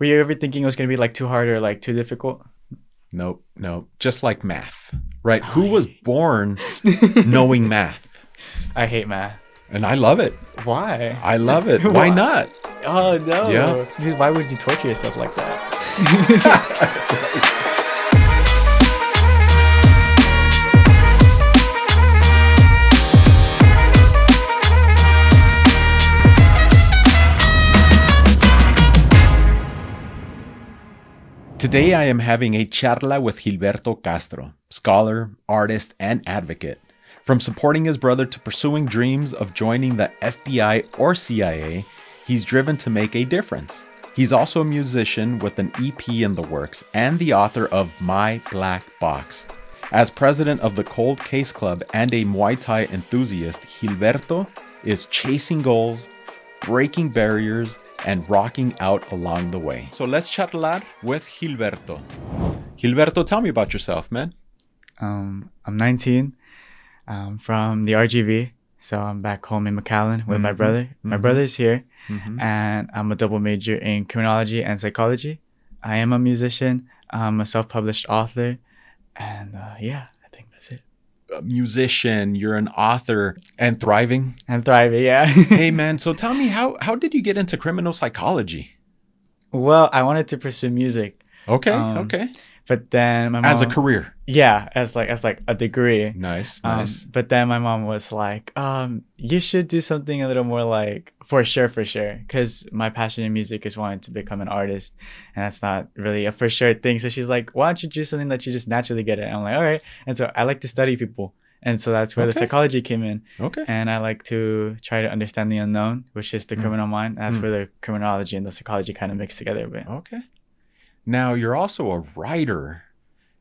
Were you ever thinking it was gonna be like too hard or like too difficult? Nope, nope. Just like math, right? Oh, Who was born knowing math? I hate math. And I love it. Why? I love it. Why Why? not? Oh no. Yeah. Dude, why would you torture yourself like that? Today I am having a charla with Gilberto Castro, scholar, artist, and advocate. From supporting his brother to pursuing dreams of joining the FBI or CIA, he's driven to make a difference. He's also a musician with an EP in the works and the author of My Black Box. As president of the Cold Case Club and a Muay Thai enthusiast, Gilberto is chasing goals, breaking barriers, and rocking out along the way. So let's charlar with Gilberto. Gilberto, tell me about yourself, man. I'm 19. I'm from the RGV, so I'm back home in McAllen with my brother. My brother's here, and I'm a double major in criminology and psychology. I am a musician. I'm a self-published author, and yeah, I think that's it. A musician, you're an author, and thriving. I'm thriving, yeah. Hey, man, so tell me, how did you get into criminal psychology? Well, I wanted to pursue music. Okay, okay. But then my mom, As a career. yeah, as like a degree. Nice, nice. But then my mom was like, you should do something a little more like for sure, because my passion in music is wanting to become an artist, and that's not really a for sure thing. So she's like, why don't you do something that you just naturally get at? And I'm like, all right. And so I like to study people, and so that's where the psychology came in. Okay. And I like to try to understand the unknown, which is the criminal mind. That's where the criminology and the psychology kind of mix together a bit. Okay. Now, you're also a writer.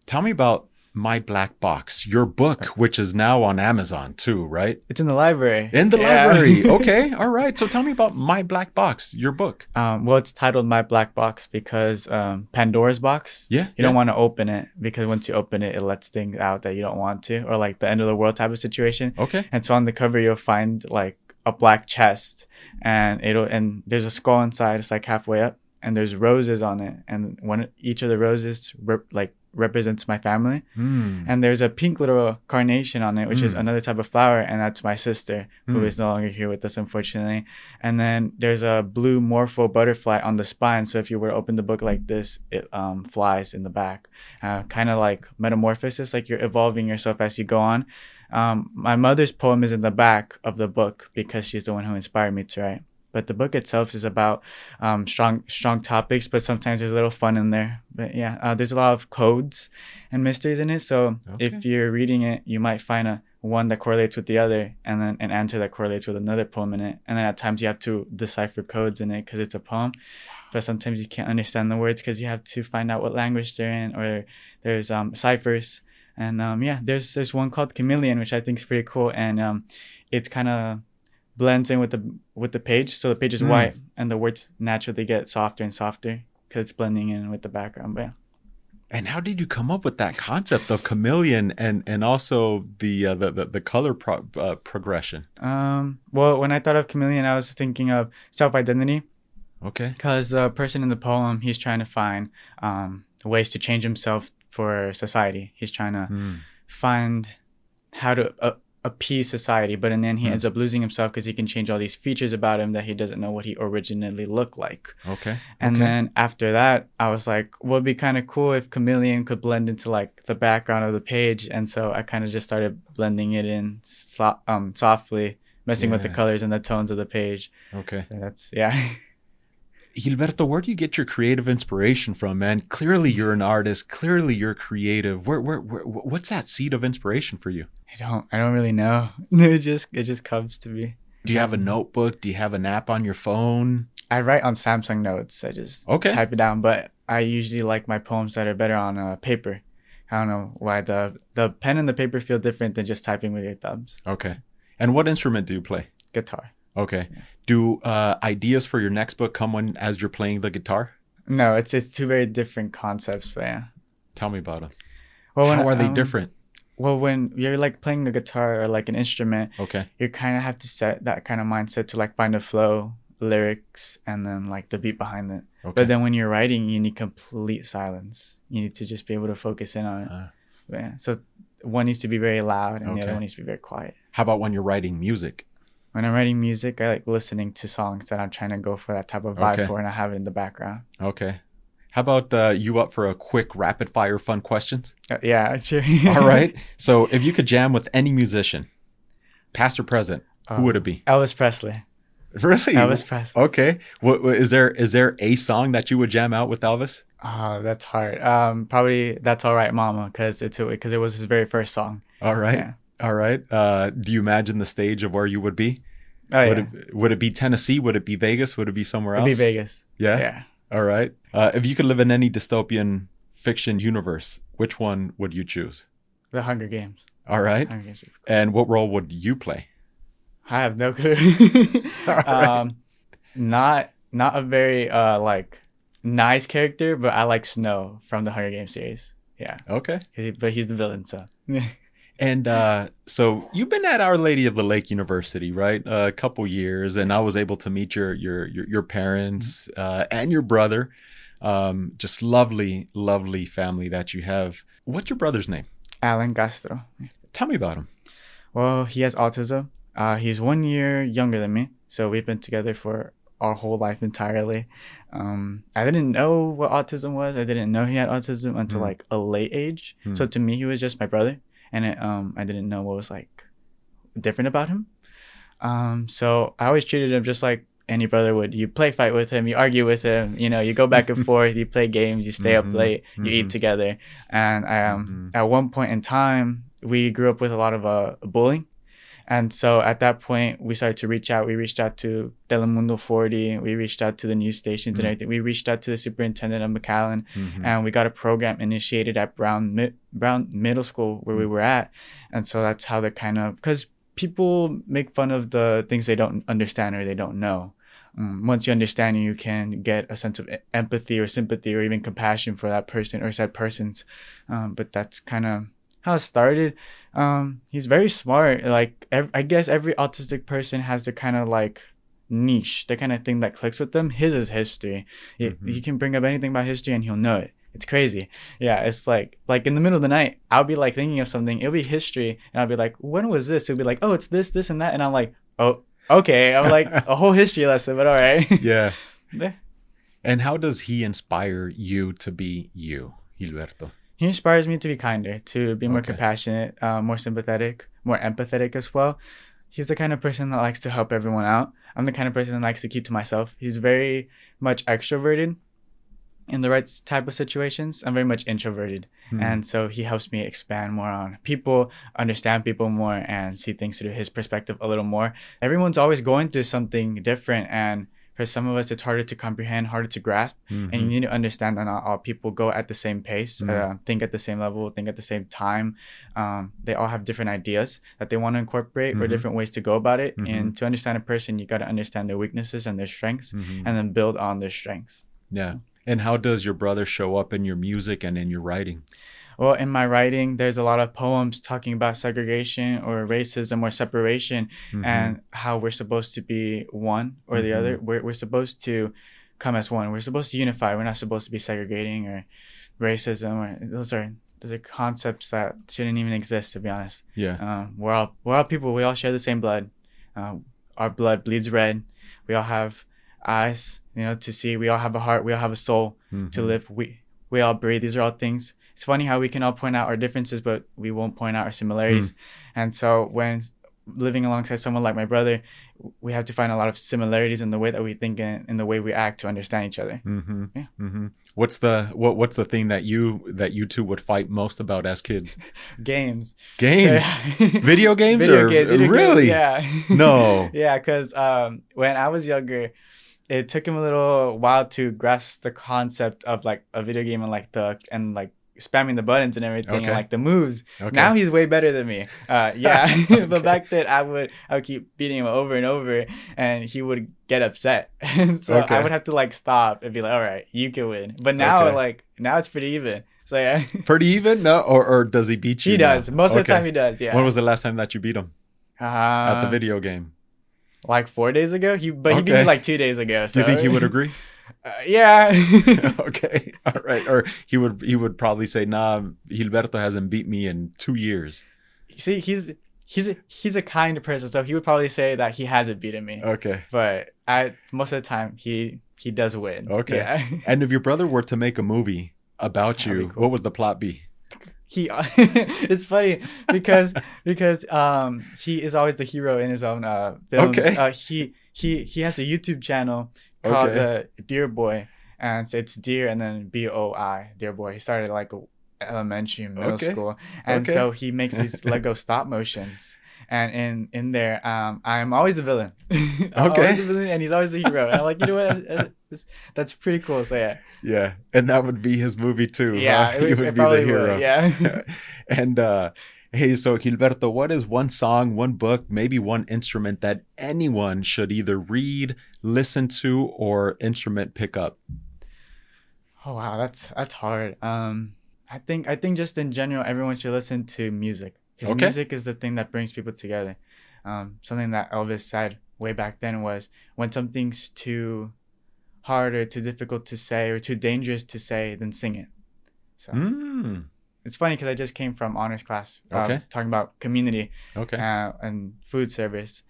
Tell me about My Black Box, your book, which is now on Amazon too, right? It's in the library. In the library. Okay. All right. So tell me about My Black Box, your book. Well, it's titled My Black Box because Pandora's box. Yeah. You don't want to open it because once you open it, it lets things out that you don't want to, or like the end of the world type of situation. Okay. And so on the cover, you'll find like a black chest, and there's a skull inside. It's like halfway up, and there's roses on it, and each of the roses represents my family. And there's a pink little carnation on it, which is another type of flower, and that's my sister, who is no longer here with us, unfortunately. And then there's a blue morpho butterfly on the spine, so if you were to open the book like this, it flies in the back, kind of like metamorphosis, like you're evolving yourself as you go on. My mother's poem is in the back of the book because she's the one who inspired me to write. But the book itself is about strong topics, but sometimes there's a little fun in there. But yeah, there's a lot of codes and mysteries in it. So if you're reading it, you might find one that correlates with the other, and then an answer that correlates with another poem in it. And then at times you have to decipher codes in it because it's a poem. But sometimes you can't understand the words because you have to find out what language they're in, or there's ciphers. And yeah, there's one called Chameleon, which I think is pretty cool, and it's kind of blends in with the page, so the page is white and the words naturally get softer and softer because it's blending in with the background. But yeah. And how did you come up with that concept of chameleon and also the color progression? Well, when I thought of chameleon, I was thinking of self-identity. Okay. Because the person in the poem, he's trying to find ways to change himself for society. He's trying to find how to appease society, but in the end he ends up losing himself because he can change all these features about him that he doesn't know what he originally looked like. Okay. And then after that, I was like, well, it'd be kind of cool if chameleon could blend into like the background of the page. And so I kind of just started blending it in softly, messing with the colors and the tones of the page. Okay. So that's, yeah. Gilberto, where do you get your creative inspiration from, man? Clearly you're an artist. Clearly you're creative. What's that seed of inspiration for you? I don't really know. It just comes to me. Do you have a notebook? Do you have an app on your phone? I write on Samsung Notes. I just type it down, but I usually like my poems that are better on paper. I don't know why the pen and the paper feel different than just typing with your thumbs. Okay. And what instrument do you play? Guitar. Okay. Yeah. Do ideas for your next book come as you're playing the guitar? No, it's two very different concepts, but yeah. Tell me about them. Well, how are they different? Well, when you're like playing a guitar or like an instrument, okay, you kind of have to set that kind of mindset to like find the flow, lyrics, and then like the beat behind it. Okay. But then when you're writing, you need complete silence. You need to just be able to focus in on it. Yeah. So one needs to be very loud and the other one needs to be very quiet. How about when you're writing music? When I'm writing music, I like listening to songs that I'm trying to go for that type of vibe for, and I have it in the background. Okay. How about you up for a quick rapid fire fun questions? Yeah, sure. All right. So if you could jam with any musician, past or present, who would it be? Elvis Presley. Really? Elvis Presley. Okay. What is there a song that you would jam out with Elvis? Oh, that's hard. Probably "That's All Right, Mama," because it was his very first song. All right. Yeah. All right. Do you imagine the stage of where you would be? Oh, yeah. Would it be Tennessee? Would it be Vegas? Would it be somewhere else? It'd be Vegas. Yeah? Yeah. All right. If you could live in any dystopian fiction universe, which one would you choose? The Hunger Games. All right. Hunger Games. And what role would you play? I have no clue. Right. Not a very like nice character, but I like Snow from the Hunger Games series. Yeah. Okay. But he's the villain, so. And so you've been at Our Lady of the Lake University, right? A couple years, and I was able to meet your parents and your brother. Just lovely, lovely family that you have. What's your brother's name? Alan Castro. Tell me about him. Well, he has autism. He's 1 year younger than me, so we've been together for our whole life entirely. I didn't know what autism was. I didn't know he had autism until like a late age. So to me, he was just my brother, and I didn't know what was like different about him. So I always treated him just like any brother would. You play fight with him, you argue with him, you go back and forth, you play games, you stay up late, you eat together. And at one point in time, we grew up with a lot of bullying. And so at that point, we started to reach out. We reached out to Telemundo 40. We reached out to the news stations and everything. We reached out to the superintendent of McAllen, and we got a program initiated at Brown Middle School where we were at. And so that's how they because people make fun of the things they don't understand or they don't know. Once you understand, you can get a sense of empathy or sympathy or even compassion for that person or said persons. But that's kind of how it started. He's very smart. Like I guess every autistic person has the kind of like niche, the kind of thing that clicks with them. His is history. He can bring up anything about history and he'll know it. It's crazy. Yeah, it's like in the middle of the night, I'll be like thinking of something. It'll be history, and I'll be like, when was this? It'll be like, oh, it's this, this, and that, and I'm like, oh, okay. I'm like a whole history lesson, but all right. Yeah. And how does he inspire you to be you, Gilberto? He inspires me to be kinder, to be more compassionate, more sympathetic, more empathetic as well. He's the kind of person that likes to help everyone out. I'm the kind of person that likes to keep to myself. He's very much extroverted in the right type of situations. I'm very much introverted. And so he helps me expand more on people, understand people more, and see things through his perspective a little more. Everyone's always going through something different, and for some of us, it's harder to comprehend, harder to grasp. And you need to understand that not all people go at the same pace, think at the same level, think at the same time. They all have different ideas that they want to incorporate or different ways to go about it. And to understand a person, you got to understand their weaknesses and their strengths, and then build on their strengths. Yeah. And how does your brother show up in your music and in your writing? Well, in my writing, there's a lot of poems talking about segregation or racism or separation, and how we're supposed to be one or the other. We're supposed to come as one. We're supposed to unify. We're not supposed to be segregating or racism. Or those are concepts that shouldn't even exist, to be honest. Yeah. We're all people. We all share the same blood. Our blood bleeds red. We all have eyes, to see. We all have a heart. We all have a soul to live. We all breathe. These are all things. It's funny how we can all point out our differences, but we won't point out our similarities. And so when living alongside someone like my brother, we have to find a lot of similarities in the way that we think and in the way we act to understand each other. What's the thing that you two would fight most about as kids? Games. Video games? Video games. Really? Yeah. No. Yeah, because when I was younger, it took him a little while to grasp the concept of like a video game and like spamming the buttons and everything and like the moves. Now he's way better than me. But back then I would keep beating him over and over, and he would get upset. And so I would have to like stop and be like, all right, you can win. But now now it's pretty even. So yeah. Pretty even? No, or does he beat you? He does. Most of the time he does. Yeah. When was the last time that you beat him at the video game? Like 4 days ago. He beat me like 2 days ago. So. Do you think he would agree? Yeah. Okay, all right. Or he would probably say, "Nah, Gilberto hasn't beat me in 2 years." See, he's a kind person, so he would probably say that he hasn't beaten me. Okay, But I most of the time he does win. okay. Yeah. And if your brother were to make a movie about That'd be you, what cool. would the plot be? He it's funny because he is always the hero in his own films. Okay, He has a YouTube channel called okay, Deer Boy, and so it's Deer and then Boi, Deer Boy. He started like elementary, middle okay, school, and okay, so he makes these Lego stop motions. And in there, I'm always the villain. Always okay. the villain, and he's always the hero. And I'm like, you know what? That's pretty cool. So yeah, Yeah, and that would be his movie too, huh? yeah, You it would be the probably would. hero. Yeah. And hey, so Gilberto, what is one song, one book, maybe one instrument that anyone should either read, listen to, or instrument pick up? Oh wow, that's hard. I think just in general, everyone should listen to music because Okay. music is the thing that brings people together. Something that Elvis said way back then was when something's too hard or too difficult to say or too dangerous to say, then sing it. So Mm. it's funny because I just came from honors class Okay. talking about community Okay. and food service.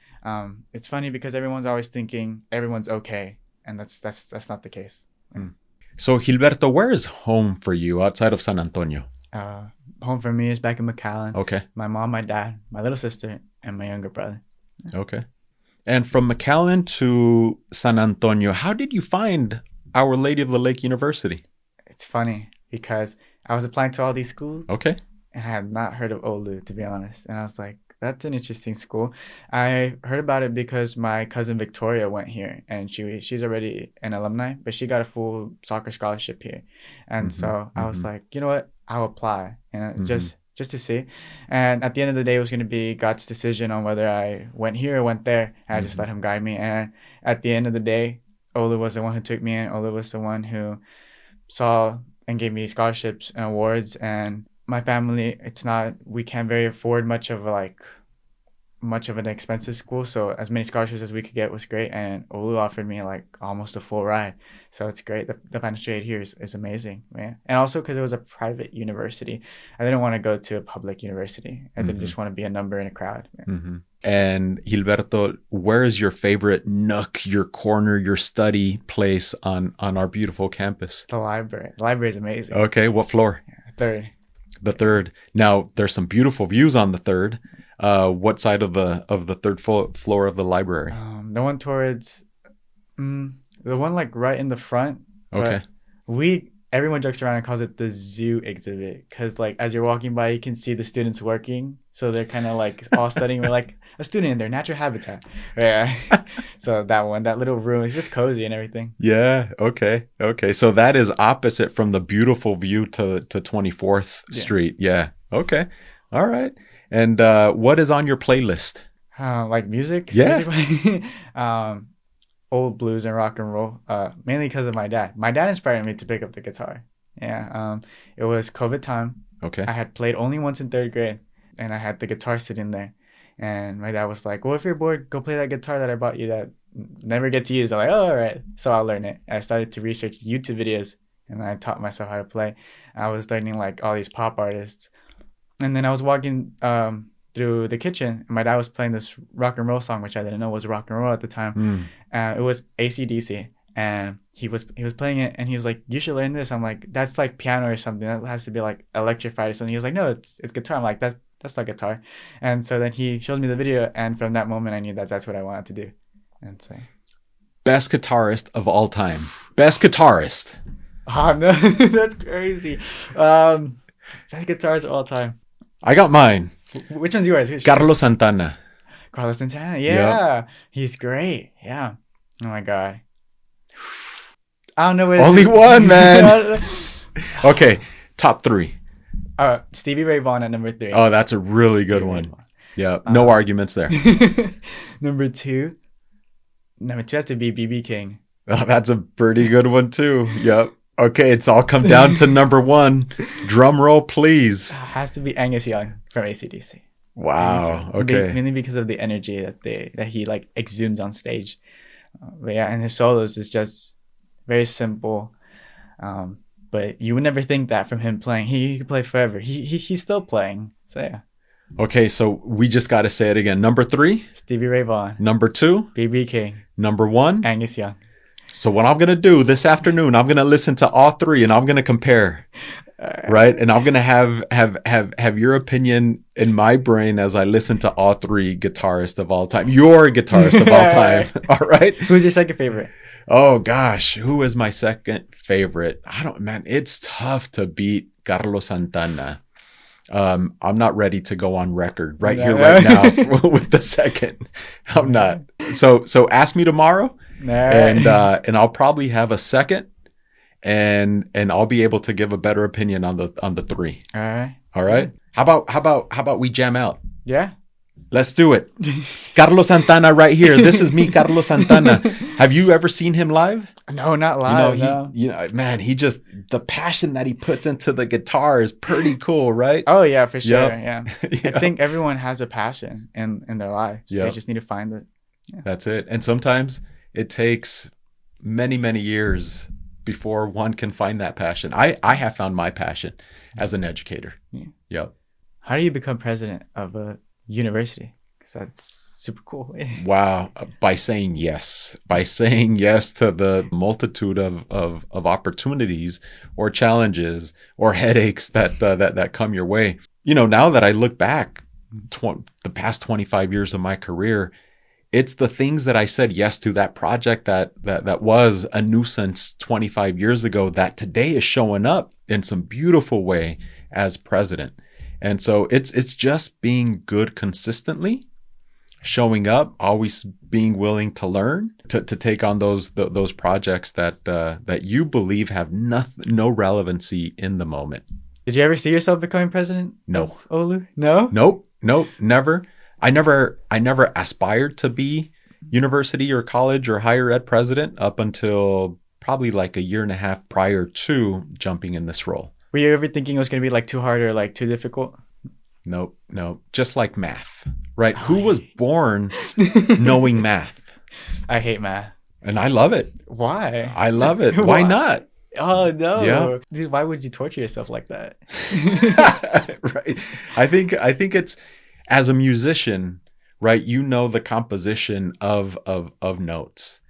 It's funny because everyone's always thinking everyone's okay, and that's not the case. Mm. So Gilberto, where is home for you outside of San Antonio? Uh, Home for me is back in McAllen. Okay. My mom, my dad, my little sister, and my younger brother. Okay. And from McAllen to San Antonio, how did you find Our Lady of the Lake University? It's funny because I was applying to all these schools Okay. and I had not heard of Olu, to be honest. And I was like, that's an interesting school. I heard about it because my cousin Victoria went here and she's already an alumni, but she got a full soccer scholarship here. And Mm-hmm. so I was Mm-hmm. like, you know what? I'll apply. And Mm-hmm. just to see. And at the end of the day, it was going to be God's decision on whether I went here or went there. And I just Mm-hmm. let him guide me. And at the end of the day, Olu was the one who took me in. Olu was the one who saw and gave me scholarships and awards. And my family, it's not, we can't very afford much of an expensive school, so as many scholarships as we could get was great. And Olu offered me like almost a full ride, so it's great. The financial aid here is amazing, man. And also because it was a private university, I didn't want to go to a public university. I didn't Mm-hmm. just want to be a number in a crowd, man. Mm-hmm. And Gilberto, where is your favorite nook, your corner, your study place on our beautiful campus? The library is amazing. Okay, what floor? Third. The third. Now there's some beautiful views on the third. What side of the third floor of the library? The one towards the one like right in the front. Okay. But everyone jokes around and calls it the zoo exhibit because like as you're walking by, you can see the students working, so they're kind of like all studying. We're like a student in their natural habitat. Yeah. So that little room is just cozy and everything. Yeah. Okay. Okay. So that is opposite from the beautiful view to 24th Yeah. Street. Yeah. Okay. All right. And what is on your playlist? Like music, Yeah. basically. Old blues and rock and roll. Mainly because of my dad. My dad inspired me to pick up the guitar. Yeah. It was COVID time. Okay. I had played only once in third grade, and I had the guitar sitting there. And my dad was like, "Well, if you're bored, go play that guitar that I bought you that never gets used." I'm like, "Oh, all right." So I'll learn it. I started to research YouTube videos, and I taught myself how to play. I was learning like all these pop artists, and then I was walking through the kitchen, and my dad was playing this rock and roll song, which I didn't know was rock and roll at the time. Mm. It was AC/DC, and he was playing it, and he was like, "You should learn this." I'm like, "That's like piano or something. That has to be like electrified or something." He was like, "No, it's guitar." I'm like, "That's not guitar." And so then he showed me the video, and from that moment, I knew that that's what I wanted to do. And so, Best guitarist of all time. Best guitarist. oh no, that's crazy. Best guitars of all time. I got mine. Which one's yours? Carlos Santana. Carlos Santana. Yeah, he's great. Yeah. Oh my god. I don't know what. Only one, man. Okay, top three. Stevie Ray Vaughan at number 3. Oh, that's a really good Stevie Ray one. Yeah, no Um, arguments there. number 2. Number 2 has to be BB King. Oh, that's a pretty good one too. Yep. Okay, it's all come down to number 1. Drum roll, please. Has to be Angus Young from AC/DC. Wow. Okay. Mainly because of the energy that he like exudes on stage. But yeah, and his solos is just very simple. But you would never think that from him playing. He could play forever. He's still playing. So yeah. Okay, so we just got to say it again. Number 3, Stevie Ray Vaughan. Number 2, B.B. King. Number 1, Angus Young. So what I'm going to do this afternoon, I'm going to listen to all 3 and I'm going to compare. Right? And I'm going to have your opinion in my brain as I listen to all 3 guitarists of all time. Your guitarist of all time. All right? Who's your second favorite? Oh gosh, who is my second favorite? It's tough to beat Carlos Santana. I'm not ready to go on record here right now with the second. I'm not. So ask me tomorrow, and I'll probably have a second, and I'll be able to give a better opinion on the 3. All right. How about we jam out? Yeah. Let's do it. Carlos Santana right here. This is me, Carlos Santana. Have you ever seen him live? No, not live. Man, he just, the passion that he puts into the guitar is pretty cool, right? Oh yeah, for sure. Yeah. Yep. I think everyone has a passion in their lives. Yep. They just need to find it. Yeah. That's it. And sometimes it takes many, many years before one can find that passion. I have found my passion as an educator. Yeah. Yep. How do you become president of a university? Because that's super cool. Wow. By saying yes to the multitude of opportunities or challenges or headaches that come your way. Now that I look back the past 25 years of my career, it's the things that I said yes to, that project that was a nuisance 25 years ago that today is showing up in some beautiful way as president. And so it's just being good consistently, showing up, always being willing to learn, to take on those projects that you believe have no relevancy in the moment. Did you ever see yourself becoming president? No. Olu? No? Nope, never. I never aspired to be university or college or higher ed president up until probably like a year and a half prior to jumping in this role. Were you ever thinking it was going to be like too hard or like too difficult? Nope. Just like math, right? Who was born knowing math? I hate math. And I love it. Why? I love it. Why not? Oh, no. Yeah. Dude, why would you torture yourself like that? Right. I think it's, as a musician, right, the composition of notes.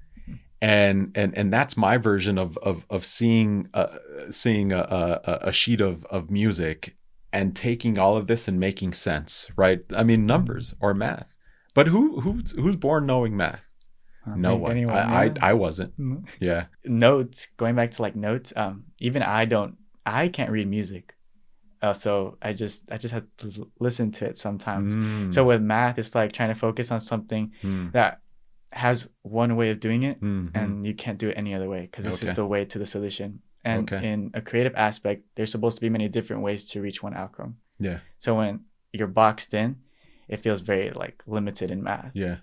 And that's my version of seeing a sheet of music and taking all of this and making sense, right? I mean, numbers or math. But who's born knowing math? No one. Anyone, I wasn't. Yeah. Notes. Going back to like notes. Even I can't read music. So I just have to listen to it sometimes. So with math, it's like trying to focus on something that has one way of doing it, and you can't do it any other way because this is the way to the solution. And in a creative aspect, there's supposed to be many different ways to reach one outcome. Yeah. So when you're boxed in, it feels very like limited in math. Yeah.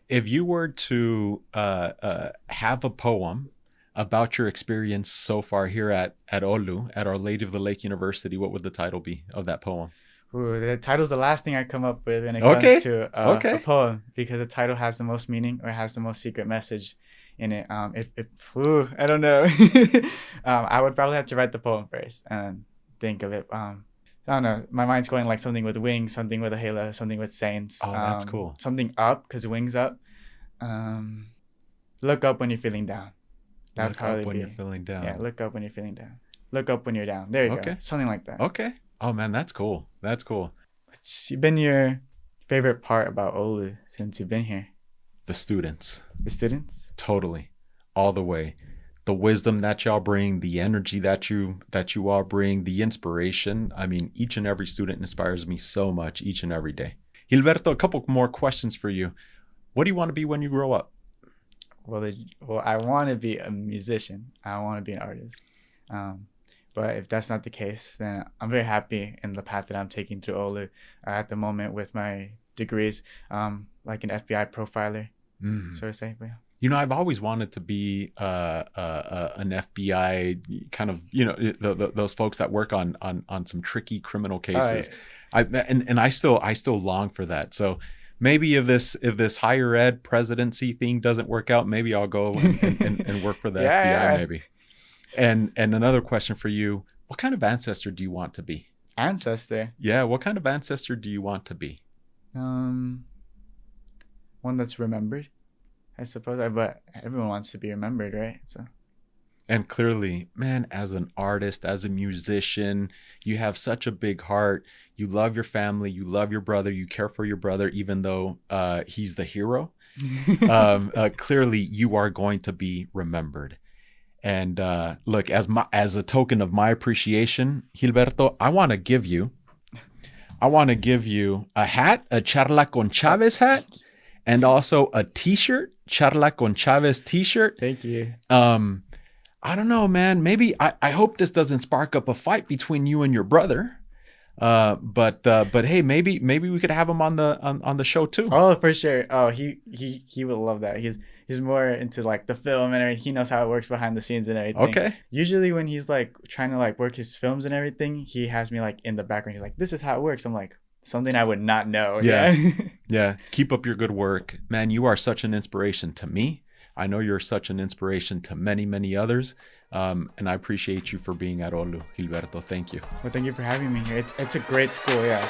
If you were to have a poem about your experience so far here at Olu, at Our Lady of the Lake University, what would the title be of that poem? Ooh, the title's the last thing I come up with when it comes to a poem, because the title has the most meaning or has the most secret message in it. I don't know. I would probably have to write the poem first and think of it. I don't know. My mind's going like something with wings, something with a halo, something with saints. Oh, that's cool. Something up, because wings up. Look up when you're feeling down. That would probably be. Look up when you're feeling down. Yeah, look up when you're feeling down. Look up when you're down. There you go. Something like that. Okay. Oh man, that's cool. That's cool. What's been your favorite part about Olu since you've been here? The students. The students? Totally. All the way. The wisdom that y'all bring, the energy that you all bring, the inspiration. I mean, each and every student inspires me so much each and every day. Gilberto, a couple more questions for you. What do you want to be when you grow up? Well, I want to be a musician. I want to be an artist. But if that's not the case, then I'm very happy in the path that I'm taking through Olu at the moment with my degrees, like an FBI profiler, so to say. But yeah. You know, I've always wanted to be an FBI kind of, those folks that work on some tricky criminal cases. And I still long for that. So maybe if this higher ed presidency thing doesn't work out, maybe I'll go and work for the FBI maybe. And another question for you, what kind of ancestor do you want to be? Ancestor? Yeah, what kind of ancestor do you want to be? One that's remembered, I suppose. But everyone wants to be remembered, right? So. And clearly, man, as an artist, as a musician, you have such a big heart. You love your family. You love your brother. You care for your brother, even though he's the hero. Clearly, you are going to be remembered. And look, as a token of my appreciation, Gilberto, I want to give you a hat, a Charla con Chávez hat, and also a T-shirt, Charla con Chávez T-shirt. Thank you. I don't know, man. Maybe I hope this doesn't spark up a fight between you and your brother. But hey, maybe we could have him on the show too. Oh, for sure. Oh, he would love that. He's more into like the film and everything. He knows how it works behind the scenes and everything. Okay. Usually when he's like trying to like work his films and everything, he has me like in the background. He's like, "This is how it works." I'm like, something I would not know. Yeah. Yeah. Keep up your good work, man. You are such an inspiration to me. I know you're such an inspiration to many, many others. And I appreciate you for being at Olu, Gilberto. Thank you. Well, thank you for having me here. It's a great school, yeah.